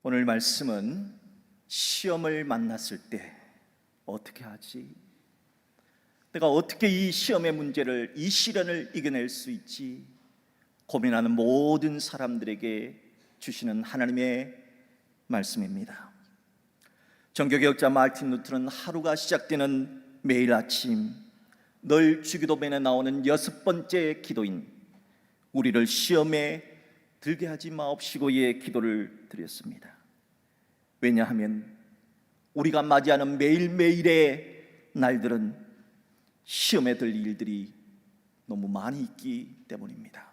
오늘 말씀은 시험을 만났을 때 어떻게 하지? 내가 어떻게 이 시험의 문제를, 이 시련을 이겨낼 수 있지? 고민하는 모든 사람들에게 주시는 하나님의 말씀입니다. 정교개혁자 마르틴 루터는 하루가 시작되는 매일 아침 늘 주기도문에 나오는 6번째 기도인 우리를 시험에 들게 하지 마옵시고의 기도를 드렸습니다. 왜냐하면 우리가 맞이하는 매일매일의 날들은 시험에 들 일들이 너무 많이 있기 때문입니다.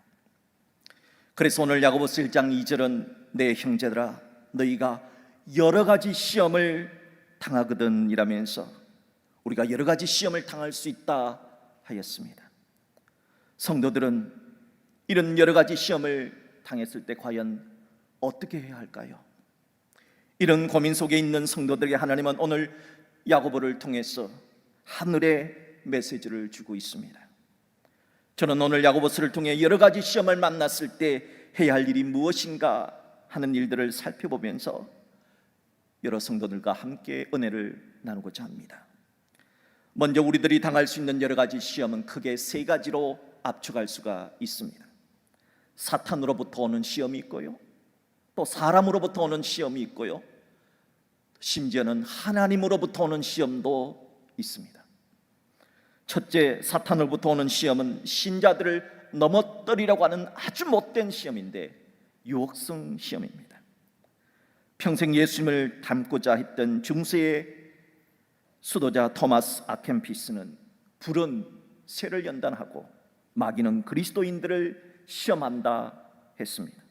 그래서 오늘 야고보서 1장 2절은 내 형제들아 너희가 여러 가지 시험을 당하거든 이라면서 우리가 여러 가지 시험을 당할 수 있다 하였습니다. 성도들은 이런 여러 가지 시험을 당했을 때 과연 어떻게 해야 할까요? 이런 고민 속에 있는 성도들에게 하나님은 오늘 야고보를 통해서 하늘의 메시지를 주고 있습니다. 저는 오늘 야고보서를 통해 여러 가지 시험을 만났을 때 해야 할 일이 무엇인가 하는 일들을 살펴보면서 여러 성도들과 함께 은혜를 나누고자 합니다. 먼저 우리들이 당할 수 있는 여러 가지 시험은 크게 3가지로 압축할 수가 있습니다. 사탄으로부터 오는 시험이 있고요, 또 사람으로부터 오는 시험이 있고요, 심지어는 하나님으로부터 오는 시험도 있습니다. 첫째, 사탄으로부터 오는 시험은 신자들을 넘어뜨리려고 하는 아주 못된 시험인데 유혹성 시험입니다. 평생 예수님을 닮고자 했던 중세의 수도자 토마스 아켄피스는 불은 쇠를 연단하고 마귀는 그리스도인들을 시험한다 했습니다.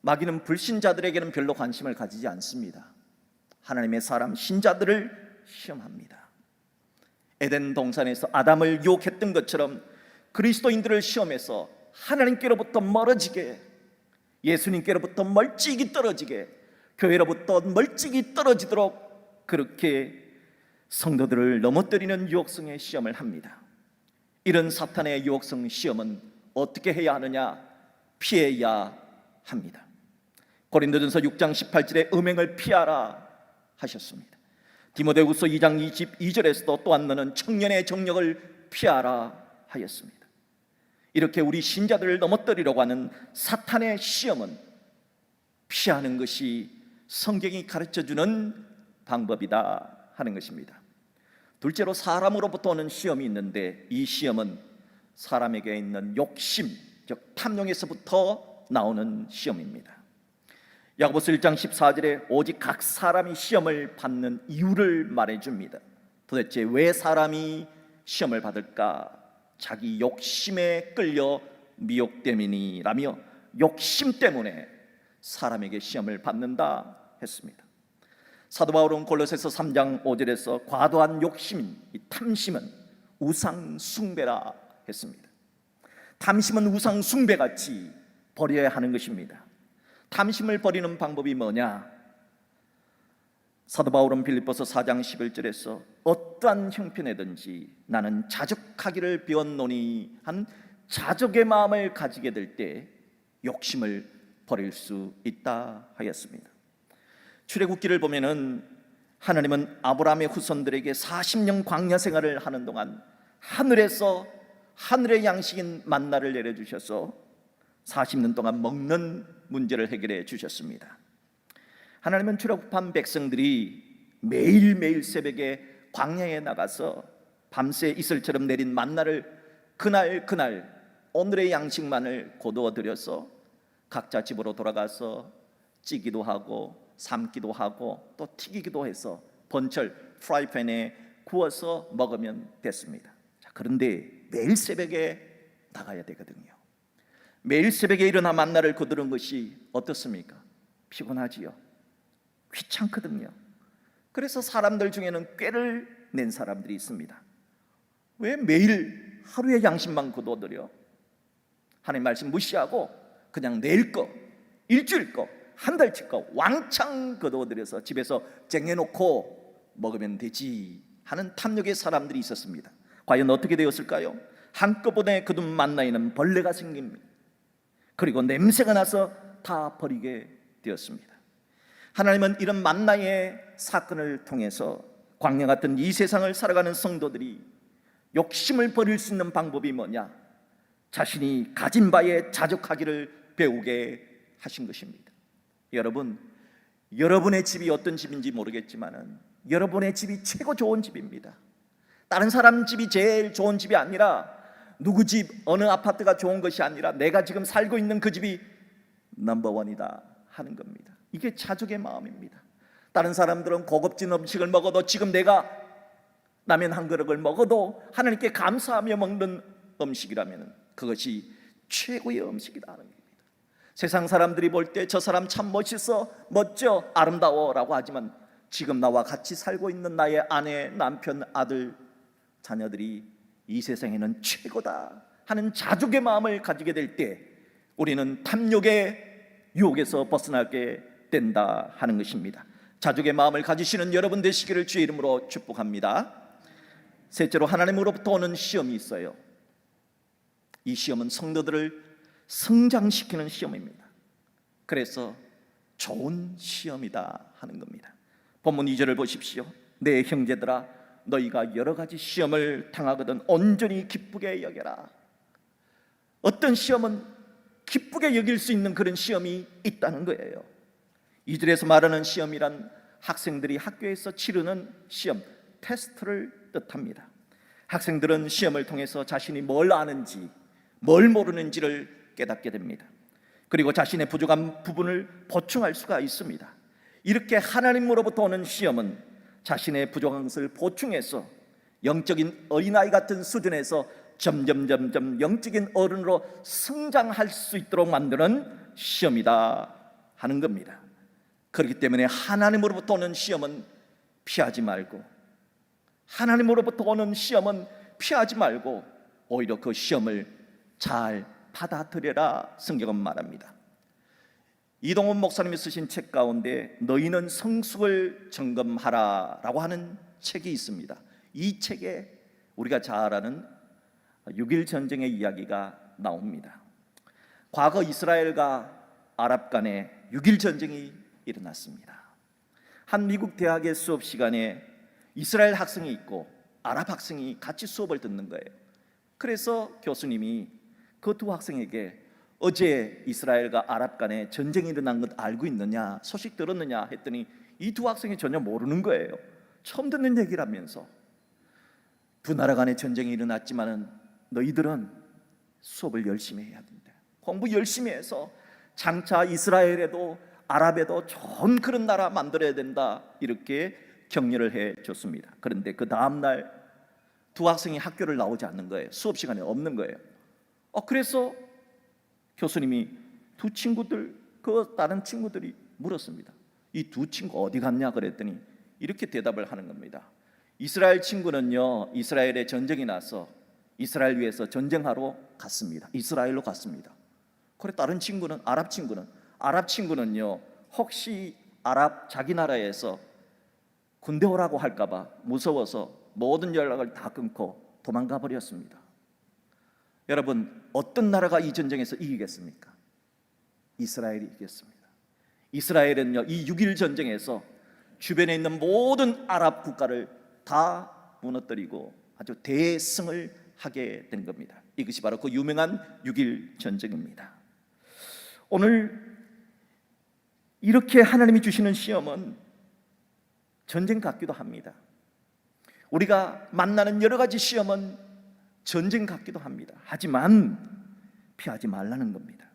마귀는 불신자들에게는 별로 관심을 가지지 않습니다. 하나님의 사람 신자들을 시험합니다. 에덴 동산에서 아담을 유혹했던 것처럼 그리스도인들을 시험해서 하나님께로부터 멀어지게, 예수님께로부터 멀찍이 떨어지게, 교회로부터 멀찍이 떨어지도록 그렇게 성도들을 넘어뜨리는 유혹성의 시험을 합니다. 이런 사탄의 유혹성 시험은 어떻게 해야 하느냐? 피해야 합니다. 고린도전서 6장 18절에 음행을 피하라 하셨습니다. 디모데후서 2장 22절에서도 또한 너는 청년의 정력을 피하라 하였습니다. 이렇게 우리 신자들을 넘어뜨리려고 하는 사탄의 시험은 피하는 것이 성경이 가르쳐주는 방법이다 하는 것입니다. 둘째로 사람으로부터 오는 시험이 있는데 이 시험은 사람에게 있는 욕심, 즉 탐욕에서부터 나오는 시험입니다. 야고보서 1장 14절에 오직 각 사람이 시험을 받는 이유를 말해줍니다. 도대체 왜 사람이 시험을 받을까? 자기 욕심에 끌려 미혹됨이니라며 욕심 때문에 사람에게 시험을 받는다 했습니다. 사도 바울은 골로새서 3장 5절에서 과도한 욕심인 이 탐심은 우상 숭배라 했습니다. 탐심은 우상 숭배같이 버려야 하는 것입니다. 탐심을 버리는 방법이 뭐냐? 사도 바울은 빌립보서 4장 11절에서 어떠한 형편에든지 나는 자족하기를 비웠노니 한 자족의 마음을 가지게 될 때 욕심을 버릴 수 있다 하였습니다. 출애굽기를 보면은 하나님은 아브라함의 후손들에게 40년 광야 생활을 하는 동안 하늘에서 하늘의 양식인 만나를 내려주셔서 40년 동안 먹는 문제를 해결해 주셨습니다. 하나님은 출애굽한 백성들이 매일매일 새벽에 광야에 나가서 밤새 이슬처럼 내린 만나를 그날 오늘의 양식만을 거두어 들여서 각자 집으로 돌아가서 찌기도 하고 삶기도 하고 또 튀기기도 해서 번철 프라이팬에 구워서 먹으면 됐습니다. 그런데 매일 새벽에 나가야 되거든요. 매일 새벽에 일어나 만나를 거두는 것이 어떻습니까? 피곤하지요. 귀찮거든요. 그래서 사람들 중에는 꾀를 낸 사람들이 있습니다. 왜 매일 하루의 양식만 거두어들여? 하나님 말씀 무시하고 그냥 내일 거, 일주일 거, 한 달치 거 왕창 거두어들여서 집에서 쟁여놓고 먹으면 되지 하는 탐욕의 사람들이 있었습니다. 과연 어떻게 되었을까요? 한꺼번에 거둔 만나에는 벌레가 생깁니다. 그리고 냄새가 나서 다 버리게 되었습니다. 하나님은 이런 만나의 사건을 통해서 광야 같은 이 세상을 살아가는 성도들이 욕심을 버릴 수 있는 방법이 뭐냐? 자신이 가진 바에 자족하기를 배우게 하신 것입니다. 여러분, 여러분의 집이 어떤 집인지 모르겠지만 여러분의 집이 최고 좋은 집입니다. 다른 사람 집이 제일 좋은 집이 아니라, 누구 집, 어느 아파트가 좋은 것이 아니라 내가 지금 살고 있는 그 집이 넘버원이다 하는 겁니다. 이게 자족의 마음입니다. 다른 사람들은 고급진 음식을 먹어도 지금 내가 라면 한 그릇을 먹어도 하나님께 감사하며 먹는 음식이라면 그것이 최고의 음식이라는 겁니다. 세상 사람들이 볼 때 저 사람 참 멋있어, 멋져, 아름다워 라고 하지만 지금 나와 같이 살고 있는 나의 아내, 남편, 아들, 자녀들이 이 세상에는 최고다 하는 자족의 마음을 가지게 될 때 우리는 탐욕의 유혹에서 벗어나게 된다 하는 것입니다. 자족의 마음을 가지시는 여러분 되시기를 주의 이름으로 축복합니다. 셋째로, 하나님으로부터 오는 시험이 있어요. 이 시험은 성도들을 성장시키는 시험입니다. 그래서 좋은 시험이다 하는 겁니다. 본문 2절을 보십시오. 내 형제들아, 너희가 여러 가지 시험을 당하거든 온전히 기쁘게 여겨라. 어떤 시험은 기쁘게 여길 수 있는 그런 시험이 있다는 거예요. 2절에서 말하는 시험이란 학생들이 학교에서 치르는 시험, 테스트를 뜻합니다. 학생들은 시험을 통해서 자신이 뭘 아는지, 뭘 모르는지를 깨닫게 됩니다. 그리고 자신의 부족한 부분을 보충할 수가 있습니다. 이렇게 하나님으로부터 오는 시험은 자신의 부족한 것을 보충해서 영적인 어린아이 같은 수준에서 점점 영적인 어른으로 성장할 수 있도록 만드는 시험이다 하는 겁니다. 그렇기 때문에 하나님으로부터 오는 시험은 피하지 말고, 하나님으로부터 오는 시험은 피하지 말고 오히려 그 시험을 잘 받아들여라 성경은 말합니다. 이동훈 목사님이 쓰신 책 가운데 너희는 성숙을 점검하라 라고 하는 책이 있습니다. 이 책에 우리가 잘 아는 6.1 전쟁의 이야기가 나옵니다. 과거 이스라엘과 아랍 간에 6.1 전쟁이 일어났습니다. 한 미국 대학의 수업 시간에 이스라엘 학생이 있고 아랍 학생이 같이 수업을 듣는 거예요. 그래서 교수님이 그 두 학생에게 어제 이스라엘과 아랍 간에 전쟁이 일어난 것 알고 있느냐, 소식 들었느냐 했더니 이 두 학생이 전혀 모르는 거예요. 처음 듣는 얘기라면서. 두 나라 간에 전쟁이 일어났지만은 너희들은 수업을 열심히 해야 된다. 공부 열심히 해서 장차 이스라엘에도 아랍에도 좋은 그런 나라 만들어야 된다. 이렇게 격려를 해 줬습니다. 그런데 그 다음 날 두 학생이 학교를 나오지 않는 거예요. 수업 시간에 없는 거예요. 그래서 교수님이 두 친구들, 그 다른 친구들이 물었습니다. 이 두 친구 어디 갔냐 그랬더니 이렇게 대답을 하는 겁니다. 이스라엘 친구는요, 이스라엘에 전쟁이 나서 이스라엘 위해서 전쟁하러 갔습니다. 이스라엘로 갔습니다. 그래 다른 친구는, 아랍 친구는요, 혹시 아랍 자기 나라에서 군대 오라고 할까봐 무서워서 모든 연락을 다 끊고 도망가 버렸습니다. 여러분, 어떤 나라가 이 전쟁에서 이기겠습니까? 이스라엘이 이겼습니다. 이스라엘은요, 이 6.1 전쟁에서 주변에 있는 모든 아랍 국가를 다 무너뜨리고 아주 대승을 하게 된 겁니다. 이것이 바로 그 유명한 6.1 전쟁입니다. 오늘 이렇게 하나님이 주시는 시험은 전쟁 같기도 합니다. 우리가 만나는 여러 가지 시험은 전쟁 같기도 합니다. 하지만 피하지 말라는 겁니다.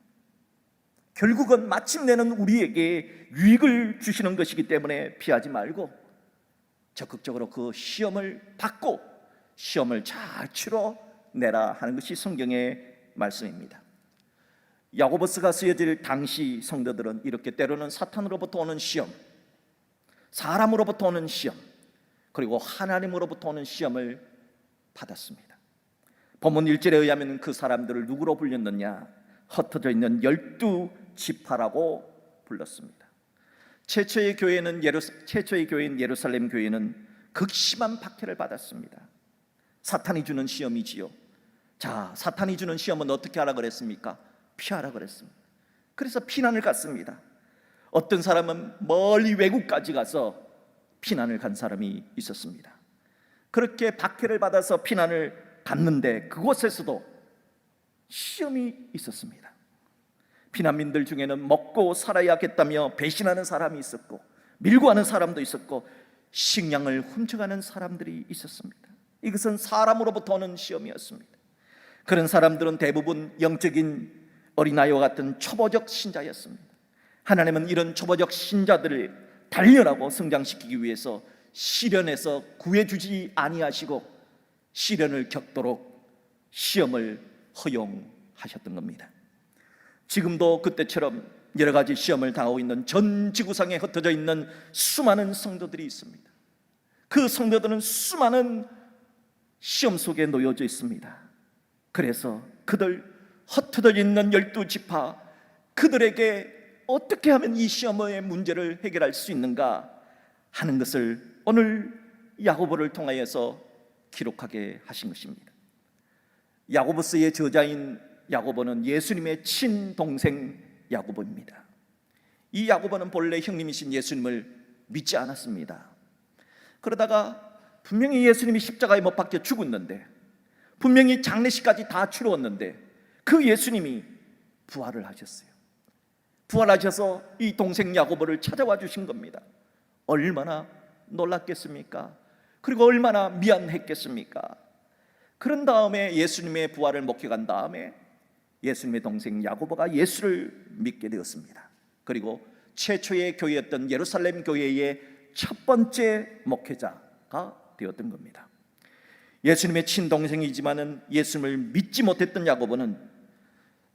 결국은 마침내는 우리에게 유익을 주시는 것이기 때문에 피하지 말고 적극적으로 그 시험을 받고 시험을 잘 치러내라 하는 것이 성경의 말씀입니다. 야고보스가 쓰여질 당시 성도들은 이렇게 때로는 사탄으로부터 오는 시험, 사람으로부터 오는 시험, 그리고 하나님으로부터 오는 시험을 받았습니다. 본문 1절에 의하면 그 사람들을 누구로 불렸느냐? 흩어져 있는 12지파라고 불렀습니다. 최초의 교회인 예루살렘 교회는 극심한 박해를 받았습니다. 사탄이 주는 시험이지요. 자, 사탄이 주는 시험은 어떻게 하라 그랬습니까? 피하라 그랬습니다. 그래서 피난을 갔습니다. 어떤 사람은 멀리 외국까지 가서 피난을 간 사람이 있었습니다. 그렇게 박해를 받아서 피난을 갔는데 그곳에서도 시험이 있었습니다. 피난민들 중에는 먹고 살아야겠다며 배신하는 사람이 있었고, 밀고 하는 사람도 있었고, 식량을 훔쳐가는 사람들이 있었습니다. 이것은 사람으로부터 오는 시험이었습니다. 그런 사람들은 대부분 영적인 어린아이와 같은 초보적 신자였습니다. 하나님은 이런 초보적 신자들을 단련하고 성장시키기 위해서 시련에서 구해주지 아니하시고 시련을 겪도록 시험을 허용하셨던 겁니다. 지금도 그때처럼 여러 가지 시험을 당하고 있는 전 지구상에 흩어져 있는 수많은 성도들이 있습니다. 그 성도들은 수많은 시험 속에 놓여져 있습니다. 그래서 그들 흩어져 있는 12지파, 그들에게 어떻게 하면 이 시험의 문제를 해결할 수 있는가 하는 것을 오늘 야고보를 통하여서 기록하게 하신 것입니다. 야고보서의 저자인 야고보는 예수님의 친동생 야고보입니다. 이 야고보는 본래 형님이신 예수님을 믿지 않았습니다. 그러다가 분명히 예수님이 십자가에 못 박혀 죽었는데, 분명히 장례식까지 다 치루었는데 그 예수님이 부활을 하셨어요. 부활하셔서 이 동생 야고보를 찾아와 주신 겁니다. 얼마나 놀랐겠습니까? 그리고 얼마나 미안했겠습니까? 그런 다음에 예수님의 부활을 목격한 다음에 예수님의 동생 야고보가 예수를 믿게 되었습니다. 그리고 최초의 교회였던 예루살렘 교회의 첫 번째 목회자가 되었던 겁니다. 예수님의 친동생이지만은 예수님을 믿지 못했던 야고보는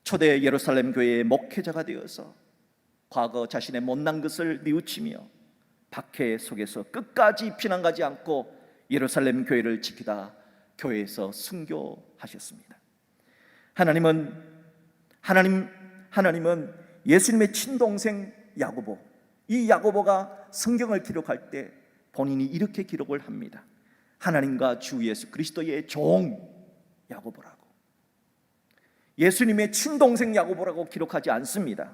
초대 예루살렘 교회의 목회자가 되어서 과거 자신의 못난 것을 뉘우치며 박해 속에서 끝까지 피난가지 않고 예루살렘 교회를 지키다 교회에서 순교하셨습니다. 하나님은 예수님의 친동생 야고보, 이 야고보가 성경을 기록할 때 본인이 이렇게 기록을 합니다. 하나님과 주 예수 그리스도의 종 야고보라고. 예수님의 친동생 야고보라고 기록하지 않습니다.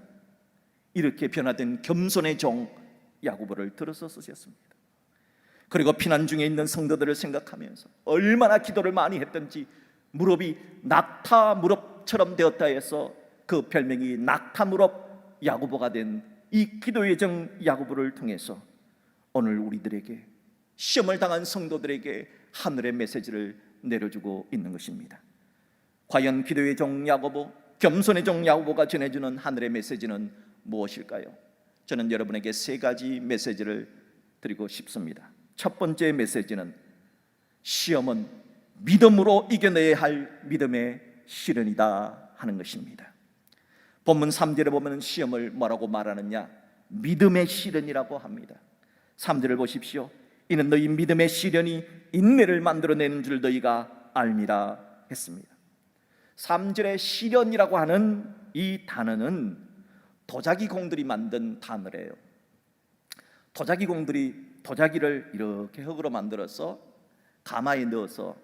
이렇게 변화된 겸손의 종 야고보를 들어서 쓰셨습니다. 그리고 피난 중에 있는 성도들을 생각하면서 얼마나 기도를 많이 했던지 무릎이 낙타 무릎처럼 되었다 해서 그 별명이 낙타 무릎 야고보가 된 이 기도의 종 야고보를 통해서 오늘 우리들에게, 시험을 당한 성도들에게 하늘의 메시지를 내려주고 있는 것입니다. 과연 기도의 종 야고보, 겸손의 종 야고보가 전해주는 하늘의 메시지는 무엇일까요? 저는 여러분에게 세 가지 메시지를 드리고 싶습니다. 첫 번째 메시지는 시험은 믿음으로 이겨내야 할 믿음의 시련이다 하는 것입니다. 본문 3절에 보면 시험을 뭐라고 말하느냐? 믿음의 시련이라고 합니다. 3절을 보십시오. 이는 너희 믿음의 시련이 인내를 만들어내는 줄 너희가 알미라 했습니다. 3절의 시련이라고 하는 이 단어는 도자기 공들이 만든 단어래요. 도자기 공들이 도자기를 이렇게 흙으로 만들어서 가마에 넣어서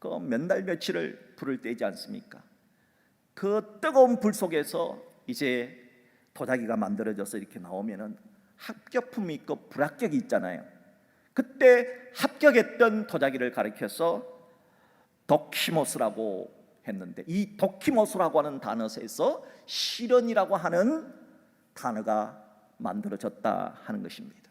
그 몇 날 며칠을 불을 떼지 않습니까? 그 뜨거운 불 속에서 이제 도자기가 만들어져서 이렇게 나오면은 합격품이 있고 불합격이 있잖아요. 그때 합격했던 도자기를 가리켜서 도키모스라고 했는데, 이 도키모스라고 하는 단어에서 시련이라고 하는 단어가 만들어졌다 하는 것입니다.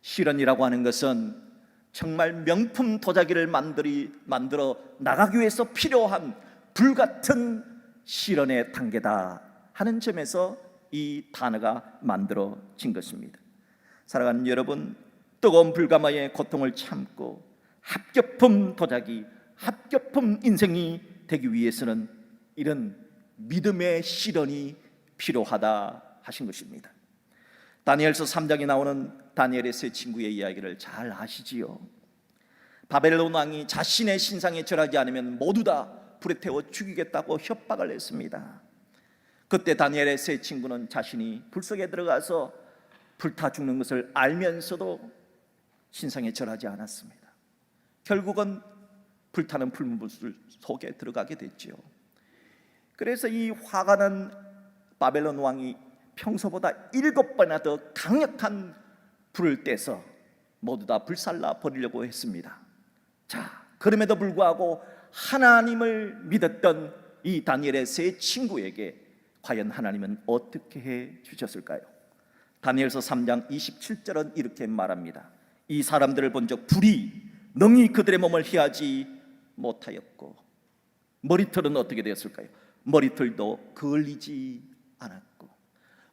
시련이라고 하는 것은 정말 명품 도자기를 만들어 나가기 위해서 필요한 불같은 시련의 단계다 하는 점에서 이 단어가 만들어진 것입니다. 사랑하는 여러분, 뜨거운 불가마의 고통을 참고 합격품 도자기, 합격품 인생이 되기 위해서는 이런 믿음의 시련이 필요하다 하신 것입니다. 다니엘서 3장에 나오는 다니엘의 세 친구의 이야기를 잘 아시지요. 바벨론 왕이 자신의 신상에 절하지 않으면 모두 다 불에 태워 죽이겠다고 협박을 했습니다. 그때 다니엘의 세 친구는 자신이 불 속에 들어가서 불타 죽는 것을 알면서도 신상에 절하지 않았습니다. 결국은 불타는 풀무불 속에 들어가게 됐죠. 그래서 이 화가 난 바벨론 왕이 평소보다 7번이나 더 강력한 불을 떼서 모두 다 불살라 버리려고 했습니다. 자, 그럼에도 불구하고 하나님을 믿었던 이 다니엘의 세 친구에게 과연 하나님은 어떻게 해 주셨을까요? 다니엘서 3장 27절은 이렇게 말합니다. 이 사람들을 본 적 불이 능히 그들의 몸을 해하지 못하였고, 머리털은 어떻게 되었을까요? 머리털도 그을리지 않았고,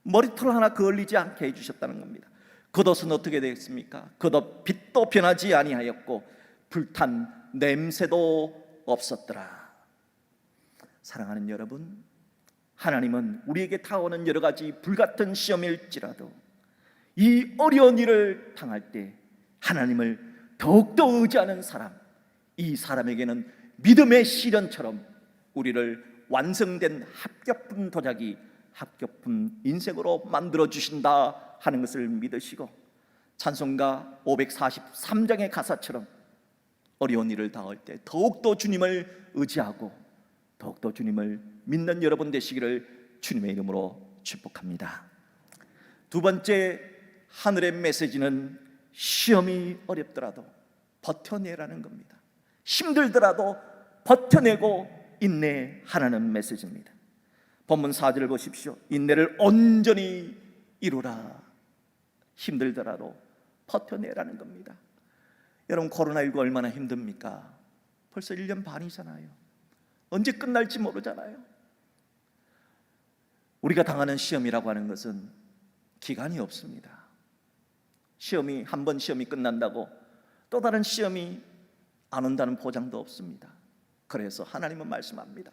머리털 하나 그을리지 않게 해주셨다는 겁니다. 겉옷은 어떻게 되었습니까? 겉옷 빛도 변하지 아니하였고 불탄 냄새도 없었더라. 사랑하는 여러분, 하나님은 우리에게 다가오는 여러 가지 불같은 시험일지라도 이 어려운 일을 당할 때 하나님을 더욱더 의지하는 사람, 이 사람에게는 믿음의 시련처럼 우리를 완성된 합격품 도자기, 합격품 인생으로 만들어 주신다 하는 것을 믿으시고, 찬송가 543장의 가사처럼 어려운 일을 당할 때 더욱더 주님을 의지하고 더욱더 주님을 믿는 여러분 되시기를 주님의 이름으로 축복합니다. 두 번째 하늘의 메시지는 시험이 어렵더라도 버텨내라는 겁니다. 힘들더라도 버텨내고 인내하라는 메시지입니다. 본문 4절을 보십시오. 인내를 온전히 이루라. 힘들더라도 버텨내라는 겁니다. 여러분, 코로나19 얼마나 힘듭니까? 벌써 1년 반이잖아요. 언제 끝날지 모르잖아요. 우리가 당하는 시험이라고 하는 것은 기간이 없습니다. 시험이 한 번 시험이 끝난다고 또 다른 시험이 안 온다는 보장도 없습니다. 그래서 하나님은 말씀합니다.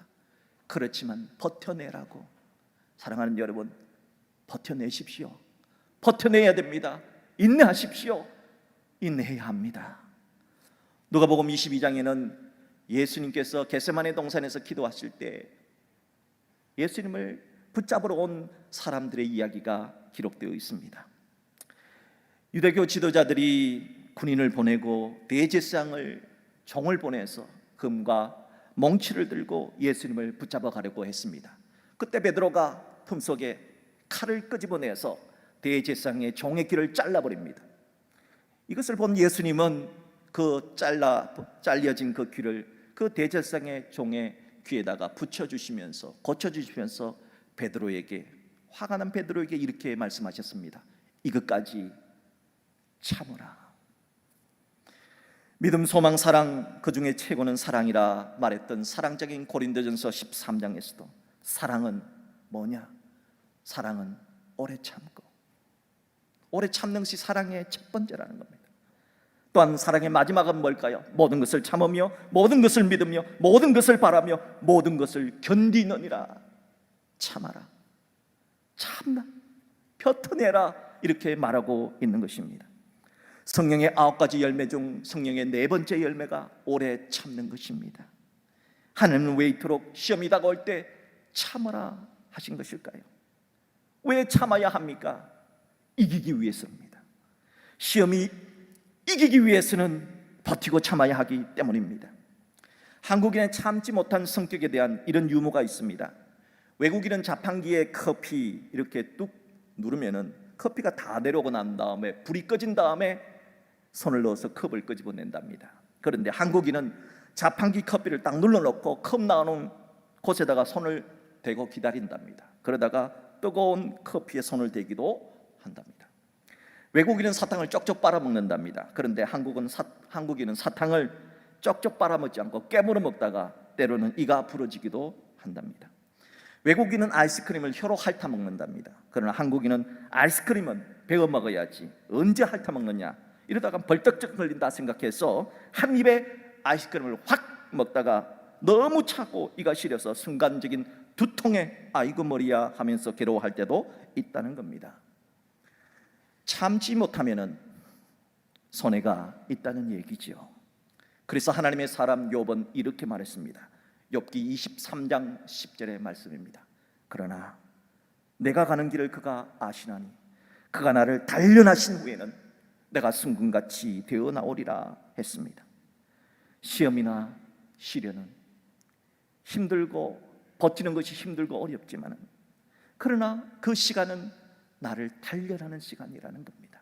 그렇지만 버텨내라고. 사랑하는 여러분, 버텨내십시오. 버텨내야 됩니다. 인내하십시오. 인내해야 합니다. 누가복음 22장에는 예수님께서 겟세마네 동산에서 기도하실 때 예수님을 붙잡으러 온 사람들의 이야기가 기록되어 있습니다. 유대교 지도자들이 군인을 보내고 대제사장을 종을 보내서 금과 몽치를 들고 예수님을 붙잡아 가려고 했습니다. 그때 베드로가 틈속에 칼을 끄집어내서 대제사장의 종의 귀를 잘라버립니다. 이것을 본 예수님은 그 잘려진 그 귀를 그 대제사장의 종의 귀에다가 붙여주시면서 고쳐주시면서 베드로에게, 화가 난 베드로에게 이렇게 말씀하셨습니다. 이것까지 참으라. 믿음, 소망, 사랑, 그 중에 최고는 사랑이라 말했던 사랑적인 고린도전서 13장에서도 사랑은 뭐냐? 사랑은 오래 참고, 오래 참는 것이 사랑의 첫 번째라는 겁니다. 또한 사랑의 마지막은 뭘까요? 모든 것을 참으며 모든 것을 믿으며 모든 것을 바라며 모든 것을 견디느니라. 참아라, 참나, 버텨내라, 이렇게 말하고 있는 것입니다. 성령의 9가지 열매 중 성령의 4번째 열매가 오래 참는 것입니다. 하나님은 왜 이토록 시험이 다가올 때 참으라 하신 것일까요? 왜 참아야 합니까? 이기기 위해서입니다. 시험이 이기기 위해서는 버티고 참아야 하기 때문입니다. 한국인의 참지 못한 성격에 대한 이런 유머가 있습니다. 외국인은 자판기에 커피 이렇게 뚝 누르면은 커피가 다 내려오고 난 다음에 불이 꺼진 다음에 손을 넣어서 컵을 끄집어낸답니다. 그런데 한국인은 자판기 커피를 딱 눌러놓고 컵 나오는 곳에다가 손을 대고 기다린답니다. 그러다가 뜨거운 커피에 손을 대기도 한답니다. 외국인은 사탕을 쪽쪽 빨아먹는답니다. 그런데 한국인은 사탕을 쪽쪽 빨아먹지 않고 깨물어 먹다가 때로는 이가 부러지기도 한답니다. 외국인은 아이스크림을 혀로 핥아먹는답니다. 그러나 한국인은 아이스크림은 베어 먹어야지 언제 핥아먹느냐, 이러다가 벌떡 걸린다 생각해서 한 입에 아이스크림을 확 먹다가 너무 차고 이가 시려서 순간적인 두통에 아이고 머리야 하면서 괴로워할 때도 있다는 겁니다. 참지 못하면은 손해가 있다는 얘기죠. 그래서 하나님의 사람 욥은 이렇게 말했습니다. 욥기 23장 10절의 말씀입니다. 그러나 내가 가는 길을 그가 아시나니 그가 나를 단련하신 후에는 내가 순금같이 되어 나오리라 했습니다. 시험이나 시련은 힘들고 버티는 것이 힘들고 어렵지만, 그러나 그 시간은 나를 단련하는 시간이라는 겁니다.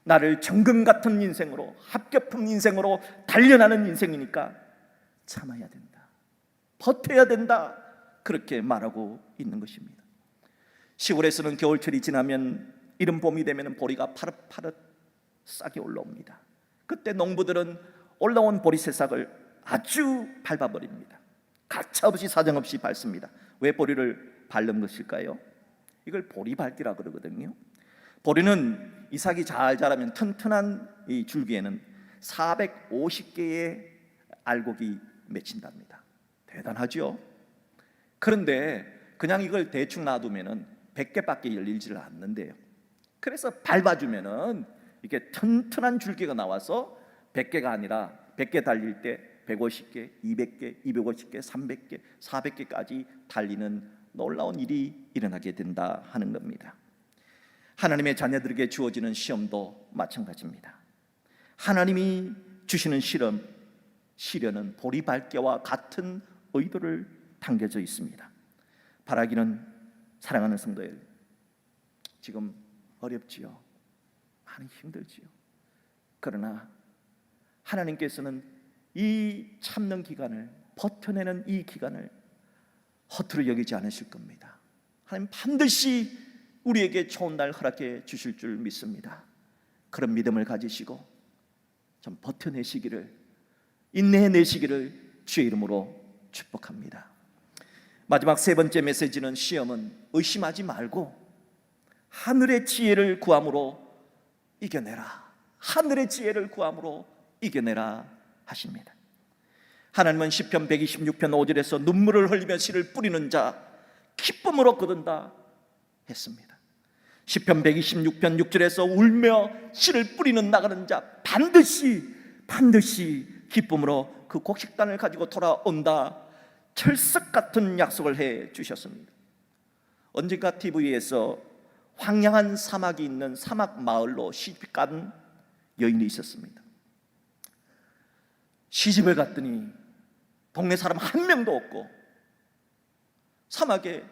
나를 정금 같은 인생으로, 합격품 인생으로 단련하는 인생이니까 참아야 된다, 버텨야 된다, 그렇게 말하고 있는 것입니다. 시골에서는 겨울철이 지나면 이른 봄이 되면 보리가 파릇파릇 싹이 올라옵니다. 그때 농부들은 올라온 보리 새싹을 아주 밟아버립니다. 가차없이 사정없이 밟습니다. 왜 보리를 밟는 것일까요? 이걸 보리밟기라 그러거든요. 보리는 이삭이 잘 자라면 튼튼한 이 줄기에는 450개의 알곡이 맺힌답니다. 대단하죠? 그런데 그냥 이걸 대충 놔두면 100개밖에 열리지를 않는데요. 그래서 밟아주면은 이게 튼튼한 줄기가 나와서 100개가 아니라 100개 달릴 때 150개, 200개, 250개, 300개, 400개까지 달리는 놀라운 일이 일어나게 된다 하는 겁니다. 하나님의 자녀들에게 주어지는 시험도 마찬가지입니다. 하나님이 주시는 시련은 보리밟기와 같은 의도를 담겨져 있습니다. 바라기는 사랑하는 성도들, 지금 어렵지요. 많이 힘들지요. 그러나 하나님께서는 이 참는 기간을, 버텨내는 이 기간을 허투루 여기지 않으실 겁니다. 하나님 반드시 우리에게 좋은 날 허락해 주실 줄 믿습니다. 그런 믿음을 가지시고 좀 버텨내시기를, 인내해내시기를 주의 이름으로 축복합니다. 마지막 세 번째 메시지는, 시험은 의심하지 말고 하늘의 지혜를 구함으로 이겨내라, 하늘의 지혜를 구함으로 이겨내라 하십니다. 하나님은 시편 126편 5절에서 눈물을 흘리며 씨를 뿌리는 자 기쁨으로 거둔다 했습니다. 시편 126편 6절에서 울며 씨를 뿌리는 나가는 자 반드시 기쁨으로 그 곡식단을 가지고 돌아온다, 철석 같은 약속을 해 주셨습니다. 언젠가 TV에서 황량한 사막이 있는 사막 마을로 시집간 여인이 있었습니다. 시집을 갔더니 동네 사람 한 명도 없고 사막에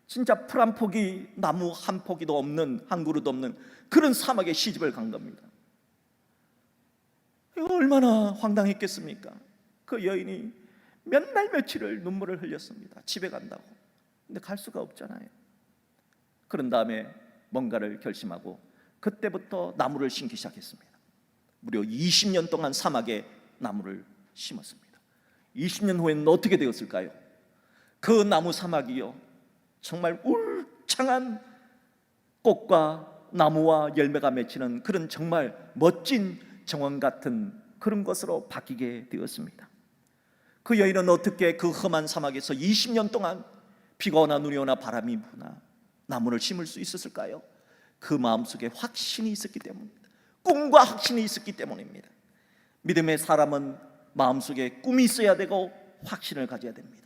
진짜 풀 한 포기, 나무 한 포기도 없는, 한 그루도 없는 그런 사막에 시집을 간 겁니다. 이거 얼마나 황당했겠습니까? 그 여인이 몇 날 며칠을 눈물을 흘렸습니다. 집에 간다고. 근데 갈 수가 없잖아요. 그런 다음에 뭔가를 결심하고 그때부터 나무를 심기 시작했습니다. 무려 20년 동안 사막에 나무를 심었습니다. 20년 후에는 어떻게 되었을까요? 그 나무 사막이요, 정말 울창한 꽃과 나무와 열매가 맺히는 그런 정말 멋진 정원 같은 그런 것으로 바뀌게 되었습니다. 그 여인은 어떻게 그 험한 사막에서 20년 동안 비가 오나 눈이 오나 바람이 부나 나무를 심을 수 있었을까요? 그 마음속에 확신이 있었기 때문입니다. 꿈과 확신이 있었기 때문입니다. 믿음의 사람은 마음속에 꿈이 있어야 되고 확신을 가져야 됩니다.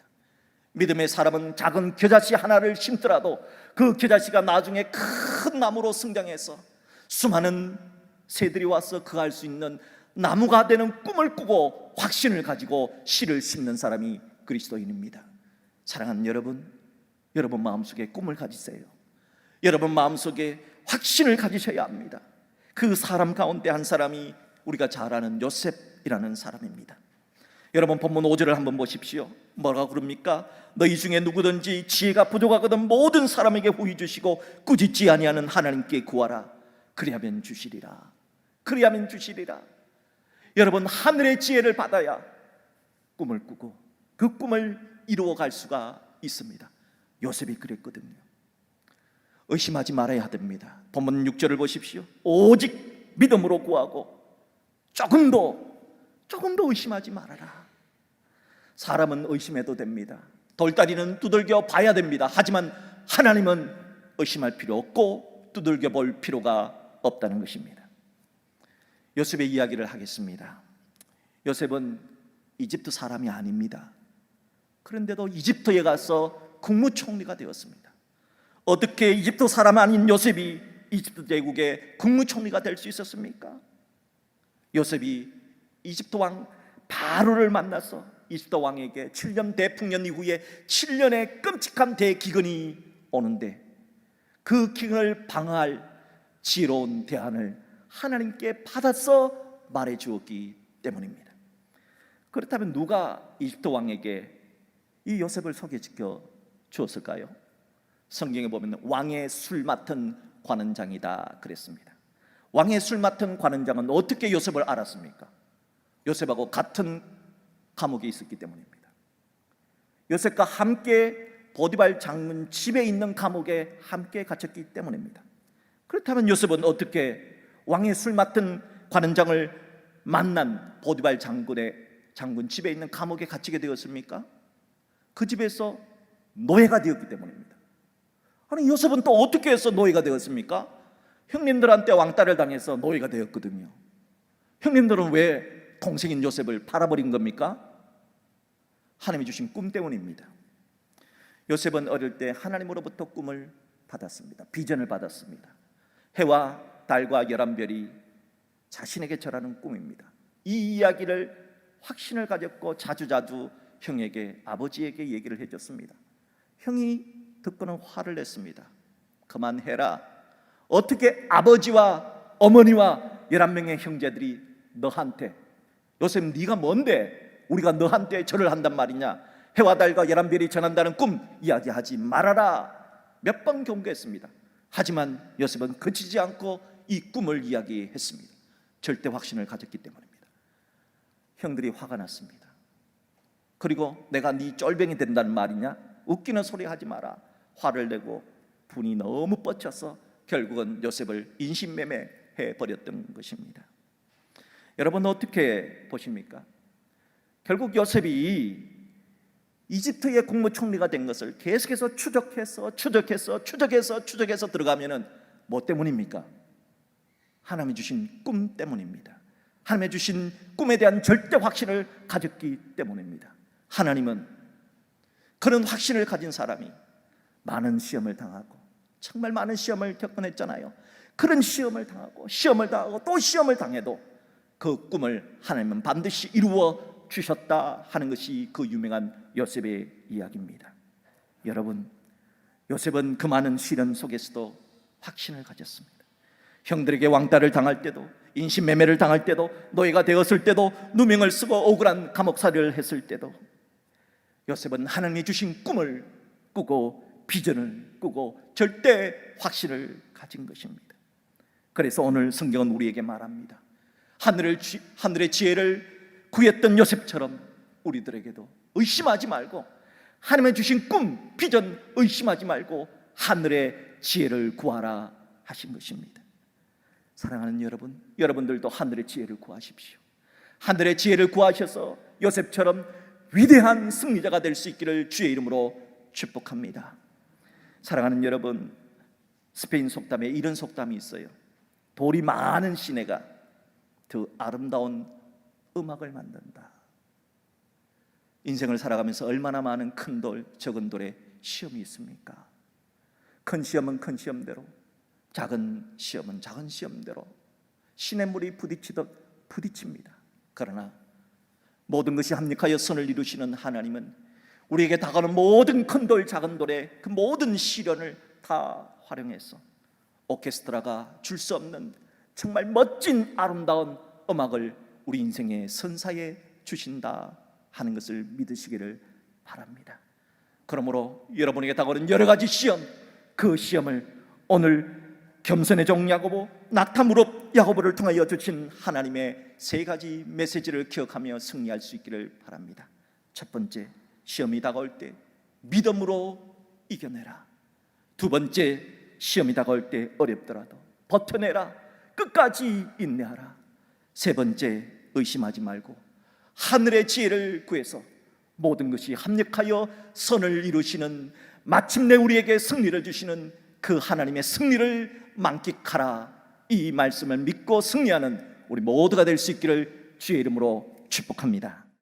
믿음의 사람은 작은 겨자씨 하나를 심더라도 그 겨자씨가 나중에 큰 나무로 성장해서 수많은 새들이 와서 거할 수 있는 나무가 되는 꿈을 꾸고 확신을 가지고 씨를 심는 사람이 그리스도인입니다. 사랑하는 여러분, 여러분 마음속에 꿈을 가지세요. 여러분 마음속에 확신을 가지셔야 합니다. 그 사람 가운데 한 사람이 우리가 잘 아는 요셉이라는 사람입니다. 여러분 본문 5절을 한번 보십시오. 뭐라고 그럽니까? 너희 중에 누구든지 지혜가 부족하거든 모든 사람에게 후히 주시고 꾸짖지 아니하는 하나님께 구하라. 그리하면 주시리라. 그리하면 주시리라. 여러분 하늘의 지혜를 받아야 꿈을 꾸고 그 꿈을 이루어갈 수가 있습니다. 요셉이 그랬거든요. 의심하지 말아야 됩니다. 본문 6절을 보십시오. 오직 믿음으로 구하고 조금도 의심하지 말아라. 사람은 의심해도 됩니다. 돌다리는 두들겨 봐야 됩니다. 하지만 하나님은 의심할 필요 없고 두들겨 볼 필요가 없다는 것입니다. 요셉의 이야기를 하겠습니다. 요셉은 이집트 사람이 아닙니다. 그런데도 이집트에 가서 국무총리가 되었습니다. 어떻게 이집트 사람 아닌 요셉이 이집트 제국의 국무총리가 될 수 있었습니까? 요셉이 이집트 왕 바로를 만나서 이집트 왕에게 7년 대풍년 이후에 7년의 끔찍한 대기근이 오는데 그 기근을 방어할 지혜로운 대안을 하나님께 받아서 말해 주었기 때문입니다. 그렇다면 누가 이집트 왕에게 이 요셉을 소개시켜 주었을까요? 성경에 보면 왕의 술 맡은 관원장이다 그랬습니다. 왕의 술 맡은 관원장은 어떻게 요셉을 알았습니까? 요셉하고 같은 감옥에 있었기 때문입니다. 요셉과 함께 보디발 장군 집에 있는 감옥에 함께 갇혔기 때문입니다. 그렇다면 요셉은 어떻게 왕의 술 맡은 관원장을 만난 보디발 장군 집에 있는 감옥에 갇히게 되었습니까? 그 집에서 노예가 되었기 때문입니다. 아니, 요셉은 또 어떻게 해서 노예가 되었습니까? 형님들한테 왕따를 당해서 노예가 되었거든요. 형님들은 왜 동생인 요셉을 팔아버린 겁니까? 하나님이 주신 꿈 때문입니다. 요셉은 어릴 때 하나님으로부터 꿈을 받았습니다. 비전을 받았습니다. 해와 달과 11별이 자신에게 절하는 꿈입니다. 이 이야기를 확신을 가졌고 자주자주 형에게, 아버지에게 얘기를 해줬습니다. 형이 듣고는 화를 냈습니다. 그만해라. 어떻게 아버지와 어머니와 11명의 형제들이 너한테, 요셉 네가 뭔데 우리가 너한테 절을 한단 말이냐, 해와 달과 11별이 전한다는 꿈 이야기하지 말아라. 몇 번 경고했습니다. 하지만 요셉은 그치지 않고 이 꿈을 이야기했습니다. 절대 확신을 가졌기 때문입니다. 형들이 화가 났습니다. 그리고 내가 네 쫄병이 된다는 말이냐, 웃기는 소리 하지 마라. 화를 내고 분이 너무 뻗쳐서 결국은 요셉을 인신매매해 버렸던 것입니다. 여러분 어떻게 보십니까? 결국 요셉이 이집트의 국무총리가 된 것을 계속해서 추적해서 들어가면은 뭐 때문입니까? 하나님이 주신 꿈 때문입니다. 하나님이 주신 꿈에 대한 절대 확신을 가졌기 때문입니다. 하나님은 그런 확신을 가진 사람이 많은 시험을 당하고, 정말 많은 시험을 겪어냈잖아요. 그런 시험을 당하고 또 시험을 당해도 그 꿈을 하나님은 반드시 이루어 주셨다 하는 것이 그 유명한 요셉의 이야기입니다. 여러분, 요셉은 그 많은 시련 속에서도 확신을 가졌습니다. 형들에게 왕따를 당할 때도, 인신매매를 당할 때도, 노예가 되었을 때도, 누명을 쓰고 억울한 감옥살이를 했을 때도 요셉은 하나님이 주신 꿈을 꾸고 비전을 꾸고 절대 확신을 가진 것입니다. 그래서 오늘 성경은 우리에게 말합니다. 하늘의 지혜를 구했던 요셉처럼 우리들에게도 의심하지 말고, 하나님의 주신 꿈, 비전 의심하지 말고 하늘의 지혜를 구하라 하신 것입니다. 사랑하는 여러분, 여러분들도 하늘의 지혜를 구하십시오. 하늘의 지혜를 구하셔서 요셉처럼 위대한 승리자가 될 수 있기를 주의 이름으로 축복합니다. 사랑하는 여러분, 스페인 속담에 이런 속담이 있어요. 돌이 많은 시내가 더 아름다운 음악을 만든다. 인생을 살아가면서 얼마나 많은 큰 돌, 적은 돌에 시험이 있습니까? 큰 시험은 큰 시험대로, 작은 시험은 작은 시험대로 시냇물이 부딪히듯 부딪힙니다. 그러나 모든 것이 합력하여 선을 이루시는 하나님은 우리에게 다가오는 모든 큰 돌, 작은 돌의 그 모든 시련을 다 활용해서 오케스트라가 줄 수 없는 정말 멋진 아름다운 음악을 우리 인생의 선사에 주신다 하는 것을 믿으시기를 바랍니다. 그러므로 여러분에게 다가오는 여러 가지 시험, 그 시험을 오늘 겸손의 종 야고보, 낙타무릎 야고보를 통하여 주신 하나님의 세 가지 메시지를 기억하며 승리할 수 있기를 바랍니다. 첫 번째, 시험이 다가올 때 믿음으로 이겨내라. 두 번째, 시험이 다가올 때 어렵더라도 버텨내라. 끝까지 인내하라. 세 번째, 의심하지 말고 하늘의 지혜를 구해서 모든 것이 합력하여 선을 이루시는, 마침내 우리에게 승리를 주시는 그 하나님의 승리를 만끽하라. 이 말씀을 믿고 승리하는 우리 모두가 될 수 있기를 주의 이름으로 축복합니다.